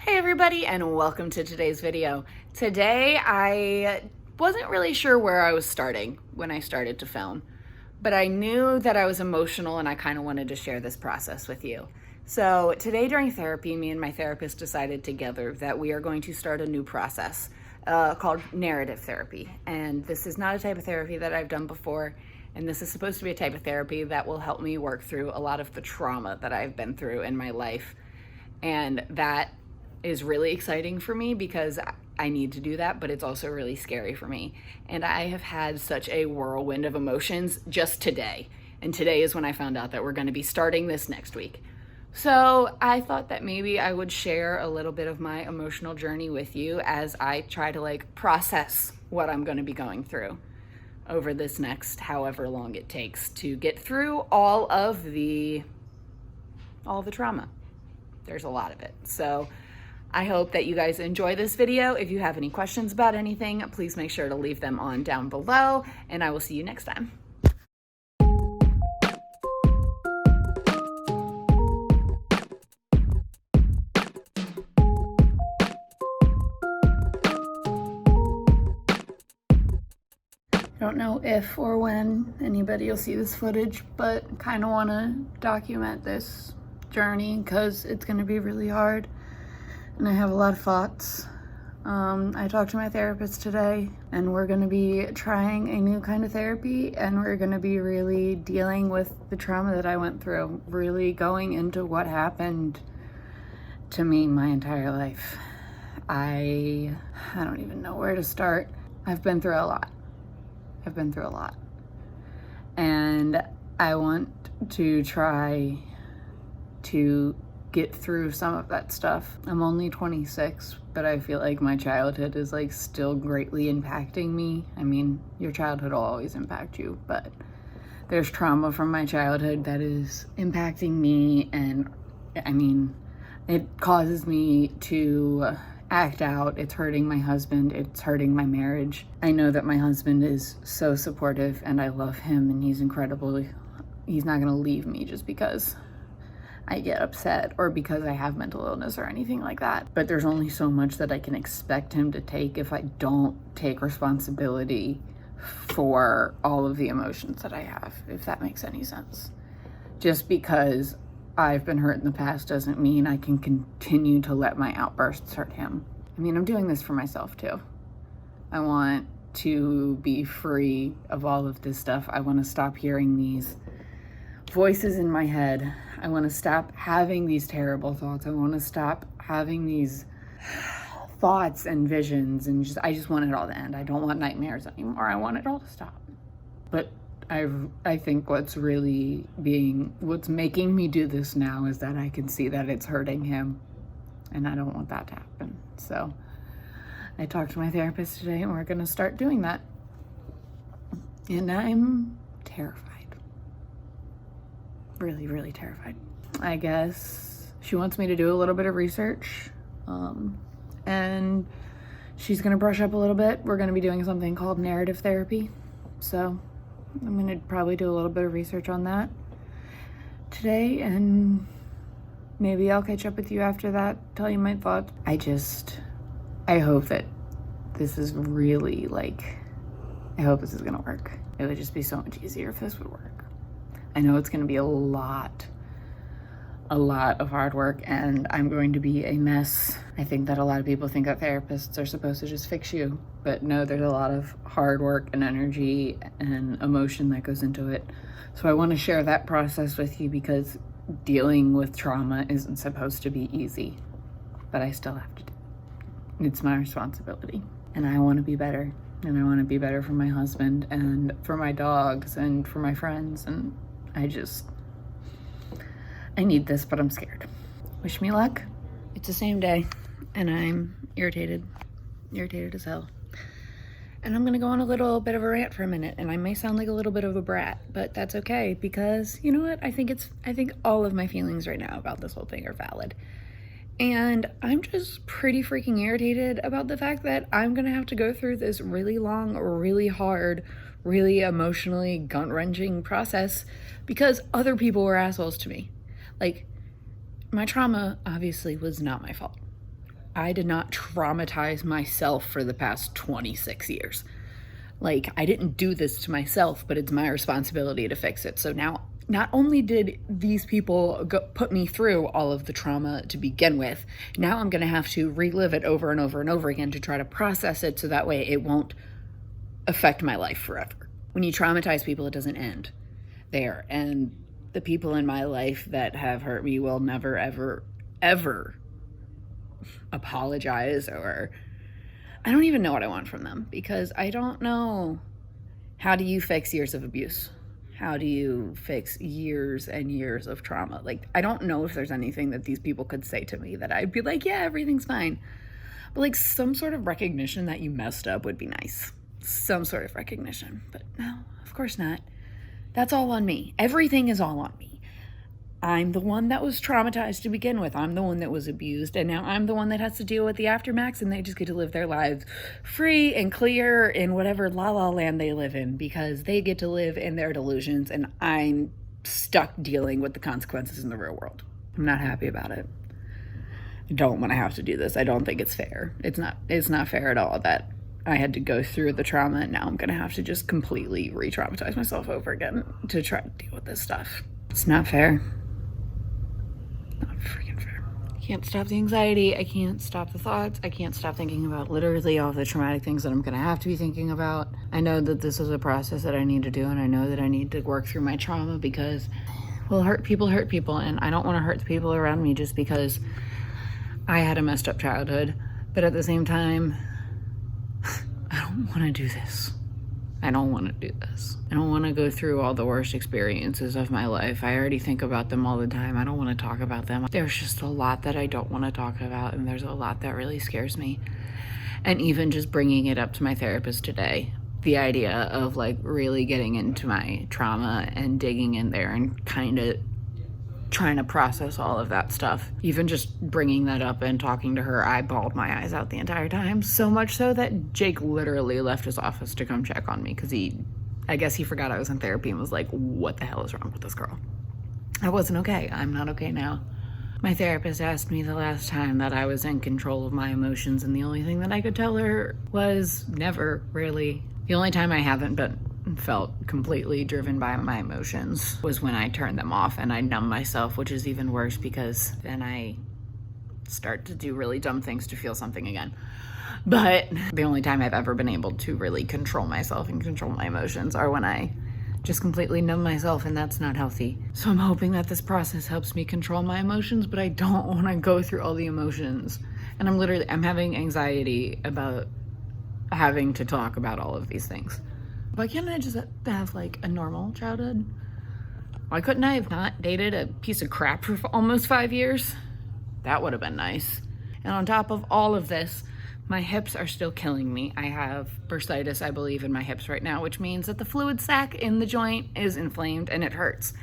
Hey everybody, and welcome to today's video. Today I wasn't really sure where I was starting when I started to film, but I knew that I was emotional and I kind of wanted to share this process with you. So today during therapy, me and my therapist decided together that we are going to start a new process called narrative therapy. And this is not a type of therapy that I've done before, and this is supposed to be a type of therapy that will help me work through a lot of the trauma that I've been through in my life. And that is really exciting for me because I need to do that, but it's also really scary for me. And I have had such a whirlwind of emotions just today. And today is when I found out that we're going to be starting this next week. So I thought that maybe I would share a little bit of my emotional journey with you as I try to process what I'm going to be going through over this next however long it takes to get through all the trauma. There's a lot of it. So I hope that you guys enjoy this video. If you have any questions about anything, please make sure to leave them on down below, and I will see you next time. I don't know if or when anybody will see this footage, but kind of want to document this journey because it's going to be really hard. And I have a lot of thoughts. I talked to my therapist today, and we're going to be trying a new kind of therapy, and we're going to be really dealing with the trauma that I went through, really going into what happened to me my entire life. I don't even know where to start. I've been through a lot. And I want to try to get through some of that stuff. I'm only 26, but I feel like my childhood is still greatly impacting me. I mean, your childhood will always impact you, but there's trauma from my childhood that is impacting me, and I mean, it causes me to act out. It's hurting my husband. It's hurting my marriage. I know that my husband is so supportive and I love him and he's incredible. He's not gonna leave me just because I get upset or because I have mental illness or anything like that. But there's only so much that I can expect him to take if I don't take responsibility for all of the emotions that I have, if that makes any sense. Just because I've been hurt in the past doesn't mean I can continue to let my outbursts hurt him. I mean, I'm doing this for myself too. I want to be free of all of this stuff. I want to stop hearing these voices in my head. I want to stop having these terrible thoughts. I want to stop having these thoughts and visions, and I just want it all to end. I don't want nightmares anymore. I want it all to stop. But I think what's making me do this now is that I can see that it's hurting him, and I don't want that to happen. So I talked to my therapist today, and we're going to start doing that. And I'm terrified. Really, really terrified. I guess she wants me to do a little bit of research, and she's going to brush up a little bit. We're going to be doing something called narrative therapy. So I'm going to probably do a little bit of research on that today, and maybe I'll catch up with you after that, tell you my thoughts. I hope that this is really I hope this is going to work. It would just be so much easier if this would work. I know it's going to be a lot of hard work, and I'm going to be a mess. I think that a lot of people think that therapists are supposed to just fix you, but no, there's a lot of hard work and energy and emotion that goes into it. So I want to share that process with you because dealing with trauma isn't supposed to be easy, but I still have to do it. It's my responsibility, and I want to be better, and I want to be better for my husband and for my dogs and for my friends, and I need this, but I'm scared. Wish me luck. It's the same day, and I'm irritated as hell. And I'm gonna go on a little bit of a rant for a minute, and I may sound like a little bit of a brat, but that's okay, because you know what? I think all of my feelings right now about this whole thing are valid. And I'm just pretty freaking irritated about the fact that I'm gonna have to go through this really long, really hard, really emotionally gut-wrenching process because other people were assholes to me. My trauma obviously was not my fault. I did not traumatize myself for the past 26 years. Like, I didn't do this to myself, but it's my responsibility to fix it. So now, not only did these people put me through all of the trauma to begin with, now I'm going to have to relive it over and over and over again to try to process it so that way it won't affect my life forever. When you traumatize people, it doesn't end there. And the people in my life that have hurt me will never, ever, ever apologize, or I don't even know what I want from them, because I don't know. How do you fix years of abuse? How do you fix years and years of trauma? Like, I don't know if there's anything that these people could say to me that I'd be like, yeah, everything's fine. But like, some sort of recognition that you messed up would be nice. Some sort of recognition. But no, of course not. That's all on me. Everything is all on me. I'm the one that was traumatized to begin with. I'm the one that was abused, and now I'm the one that has to deal with the aftermaths, and they just get to live their lives free and clear in whatever la-la land they live in, because they get to live in their delusions, and I'm stuck dealing with the consequences in the real world. I'm not happy about it. I don't want to have to do this. I don't think it's fair. It's not fair at all that I had to go through the trauma, and now I'm going to have to just completely re-traumatize myself over again to try to deal with this stuff. It's not fair. Not freaking fair. I can't stop the anxiety. I can't stop the thoughts. I can't stop thinking about literally all the traumatic things that I'm going to have to be thinking about. I know that this is a process that I need to do, and I know that I need to work through my trauma, because, well, hurt people, and I don't want to hurt the people around me just because I had a messed up childhood. But at the same time, I don't want to do this. I don't want to do this. I don't want to go through all the worst experiences of my life. I already think about them all the time. I don't want to talk about them. There's just a lot that I don't want to talk about, and there's a lot that really scares me. And even just bringing it up to my therapist today, the idea of like really getting into my trauma and digging in there and kind of trying to process all of that stuff. Even just bringing that up and talking to her, I bawled my eyes out the entire time. So much so that Jake literally left his office to come check on me, because I guess he forgot I was in therapy and was like, what the hell is wrong with this girl? I wasn't okay. I'm not okay now. My therapist asked me the last time that I was in control of my emotions, and the only thing that I could tell her was never, really. The only time I haven't been felt completely driven by my emotions was when I turned them off and I numb myself, which is even worse, because then I start to do really dumb things to feel something again. But the only time I've ever been able to really control myself and control my emotions are when I just completely numb myself, and that's not healthy. So I'm hoping that this process helps me control my emotions, but I don't want to go through all the emotions. And I'm having anxiety about having to talk about all of these things. Why can't I just have like a normal childhood? Why couldn't I have not dated a piece of crap for almost 5 years? That would have been nice. And on top of all of this, my hips are still killing me. I have bursitis, I believe, in my hips right now, which means that the fluid sac in the joint is inflamed and it hurts.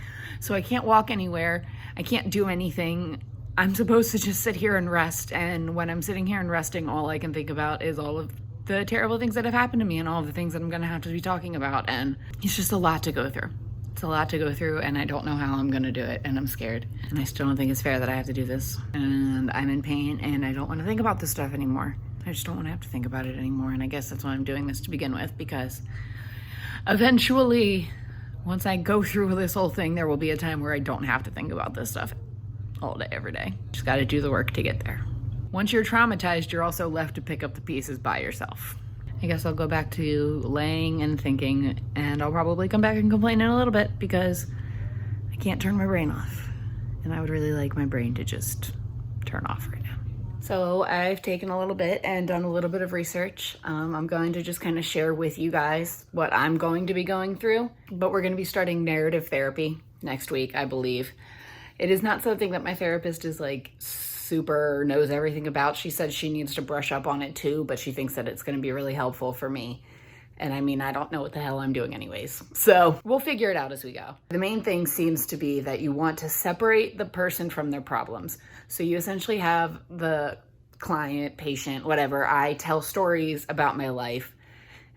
So I can't walk anywhere. I can't do anything. I'm supposed to just sit here and rest. And when I'm sitting here and resting, all I can think about is all of the terrible things that have happened to me and all the things that I'm going to have to be talking about. And it's just a lot to go through. It's a lot to go through, and I don't know how I'm going to do it, and I'm scared. And I still don't think it's fair that I have to do this. And I'm in pain, and I don't want to think about this stuff anymore. I just don't want to have to think about it anymore. And I guess that's why I'm doing this to begin with, because eventually, once I go through this whole thing, there will be a time where I don't have to think about this stuff all day, every day. Just got to do the work to get there. Once you're traumatized, you're also left to pick up the pieces by yourself. I guess I'll go back to laying and thinking, and I'll probably come back and complain in a little bit because I can't turn my brain off. And I would really like my brain to just turn off right now. So I've taken a little bit and done a little bit of research. I'm going to just kind of share with you guys what I'm going to be going through, but we're going to be starting narrative therapy next week, I believe. It is not something that my therapist is like super knows everything about. She said she needs to brush up on it too, but she thinks that it's going to be really helpful for me. And I mean, I don't know what the hell I'm doing anyways. So we'll figure it out as we go. The main thing seems to be that you want to separate the person from their problems. So you essentially have the client, patient, whatever. I tell stories about my life,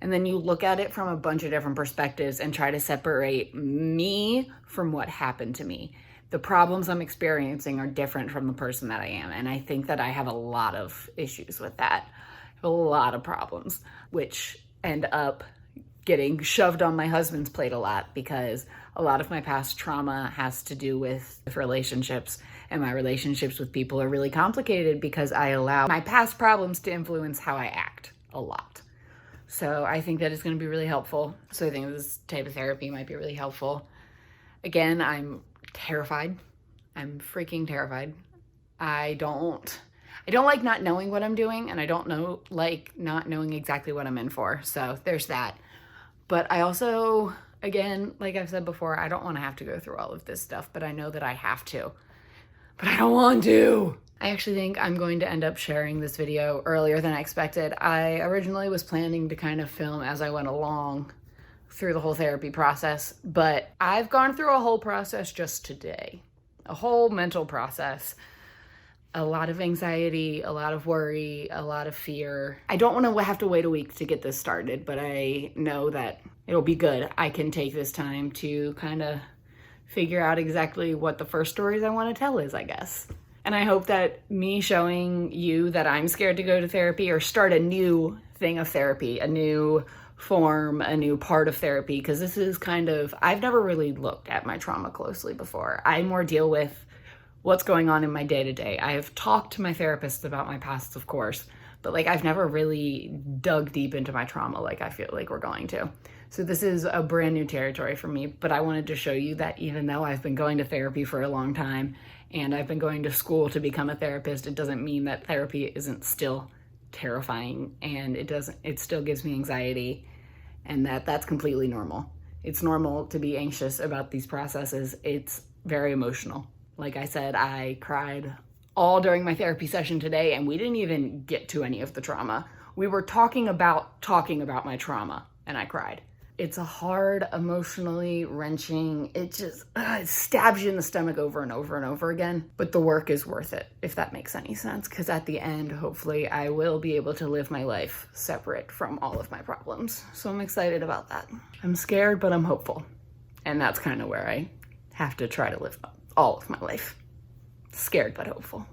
and then you look at it from a bunch of different perspectives and try to separate me from what happened to me. the problems I'm experiencing are different from the person that I am. And I think that I have a lot of issues with that. I have a lot of problems, which end up getting shoved on my husband's plate a lot, because a lot of my past trauma has to do with relationships, and my relationships with people are really complicated because I allow my past problems to influence how I act a lot. So I think that it's going to be really helpful. So I think this type of therapy might be really helpful. Again, I'm terrified. I'm freaking terrified. I don't like not knowing what I'm doing, and I don't like not knowing exactly what I'm in for. So there's that. But I also, again, like I've said before, I don't want to have to go through all of this stuff, but I know that I have to. But I don't want to. I actually think I'm going to end up sharing this video earlier than I expected. I originally was planning to kind of film as I went along through the whole therapy process, but I've gone through a whole process just today. A whole mental process. A lot of anxiety, a lot of worry, a lot of fear. I don't want to have to wait a week to get this started, but I know that it'll be good. I can take this time to kind of figure out exactly what the first stories I want to tell is, I guess. And I hope that me showing you that I'm scared to go to therapy or start a new thing of therapy, a new form, a new part of therapy, because this is kind of, I've never really looked at my trauma closely before. I more deal with what's going on in my day-to-day. I have talked to my therapist about my past, of course, but like I've never really dug deep into my trauma like I feel like we're going to. So this is a brand new territory for me, but I wanted to show you that even though I've been going to therapy for a long time and I've been going to school to become a therapist, it doesn't mean that therapy isn't still terrifying, and it still gives me anxiety, and that's completely normal. It's normal to be anxious about these processes. It's very emotional. Like I said, I cried all during my therapy session today, and we didn't even get to any of the trauma. We were talking about my trauma, and I cried. It's a hard, emotionally wrenching, it just it stabs you in the stomach over and over and over again. But the work is worth it, if that makes any sense, because at the end, hopefully, I will be able to live my life separate from all of my problems. So I'm excited about that. I'm scared, but I'm hopeful. And that's kind of where I have to try to live all of my life. Scared, but hopeful.